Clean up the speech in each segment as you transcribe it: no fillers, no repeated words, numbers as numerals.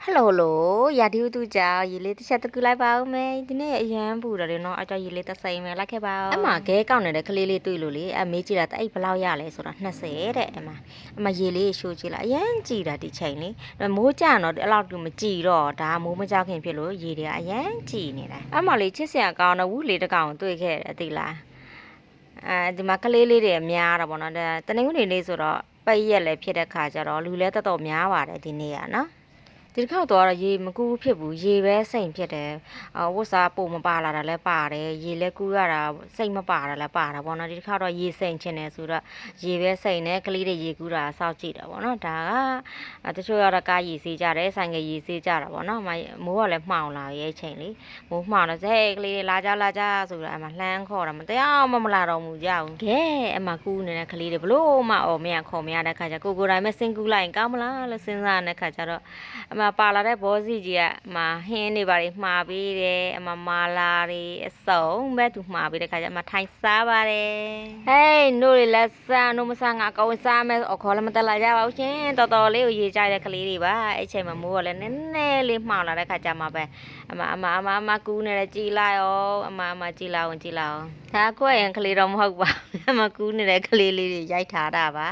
ဟယ်လိုဟယ်လိုရာဒီဦးသူကြောင့်ရေလေးတစ်ချက်တကူလိုက်ပါဦးမယ်ဒီနေ့အရန်ပူတယ်လေနော်အကြောင်းရေလေးတစ်စိမ်ပဲလိုက်ခဲ့ပါဦးအမခဲကောက်နေတဲ့ကလေးလေးတွေ့လို့လေအမေးကြည့်တာအဲ့ဘယ်လောက်ရလဲဆိုတော့20တဲ့အမရေလေးရှိုးကြည့်လိုက်အရန်ကြည်တာဒီချိန်လေမိုးကြတော့အဲ့လောက်မကြည်တော့ဒါမိုးမကြောက်ခင်ဖြစ်လို့ရေတွေကအရန်ကြည်နေတာအမလေးချစ်စရာကောင်းတော့ဝူလေးတစ်ကောင်တွေ့ခဲ့တယ်သိလားဒီမှာကလေးလေးတွေများတာပေါ့နော်ဒါတနင်္ဂနွေနေ့ဆိုတော့ပိတ်ရက်လည်းဖြစ်တဲ့ခါကျတော့လူလည်းတော်တော်များပါတယ်ဒီနေ့ကနော်ဒီတစ်ခေါက်တော့ရေမကူးဖြစ်ဘူးရေပဲစိမ်ဖြစ်တယ်ဝတ်စားပုံမပါလာတာလည်းပါတယ်ရေလည်းကူးရတာစိတ်မပါတာလည်းပါတာပေါ့နော်ဒီတစ်ခေါက်တော့ရေစိမ်ချင်တယ်ဆိုတော့ရေပဲစိမ်နဲ့ကလေးတွေရေကူးတာစောက်ကြည့်တာပေါ့နော်ဒါကတချို့ကတော့ကားရေစေးကြတယ်ဆိုင်ကရေစေးကြတာပေါ့နော်မိုးကလည်းမှောင်လာရဲ့အချိန်လေးမိုးမှောင်တော့ဟဲ့ကလေးတွေလာကြဆိုတော့အမလှမ်းခေါ်တာမတရားမလာတော့ဘူးကြဘူးကဲအမကူးနေတဲ့ကလေးတွေဘလို့မအော်မရခေါ်မရတဲ့ခါကျကိုတိုင်းမဲ့စင်ကူးလိုက်ရင်ကောင်းမလားလို့စဉ်းစားနေတဲ့ခါကျတော့အမပါလာတဲ့ဘောစီကြီးကဟင်းတွေပါတွေမှားပေးတယ်အမမာလာတွေအစုံပဲသူမှားပေးတဲ့ခါကျအမထိုင်စားပါတယ်ဟေးနို့တွေလက်ဆန်းနို့မဆန်းငါကောင်းစားမယ်ခေါ်လည်းမတက်လာကြပါဘူးရှင်တော်တော်လေးကိုရေကြိုက်တဲ့ကလေးတွေပါအဲ့ချိန်မှာမိုးကလည်းနည်းနည်းလေးမှောင်လာတဲ့ခါကျမှပဲအမကူးနေတယ်ကြည်လိုက်အောင်အမကြည်လာအောင်ဒါခွဲရင်ကလေးတော့မဟုတ်ပါဘူးအမကူးနေတဲ့ကလေးလေးတွေရိုက်ထားတာပါ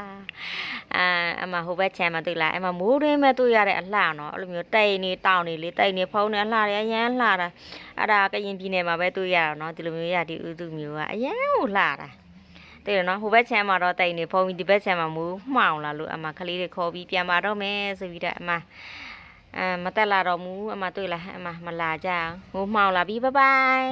အမဟိုဘက်ချမ်းမတွေ့လားအမမိုးရင်းမဲ့တွေ့ရတဲ့အလှနော်အဲ့လိုမျိုးတိတ်နေတောင်နေလေတိတ်နေဖုံးနေအလှတွေအရန်လှတာအဲ့ဒါကရင်ပြည်နယ်မှာပဲတွေ့ရတော့နော်ဒီလိုမျိုးရဒီဥသူမျိုးကအရန်ကိုလှတာတဲ့နော်ဟိုဘက်ချမ်းမှာတော့တိတ်နေဖုံးပြီးဒီဘက်ချမ်းမှာမိုးမှောင်လာလို့အမကလေးတွေခေါ်ပြီးပြန်มาတော့မယ်ဆိုပြီးတော့အမမတက်လာတော့ဘူးအမတွေ့လားအမမလာကြဘူးမိုးမှောင်လာပြီးဘိုင်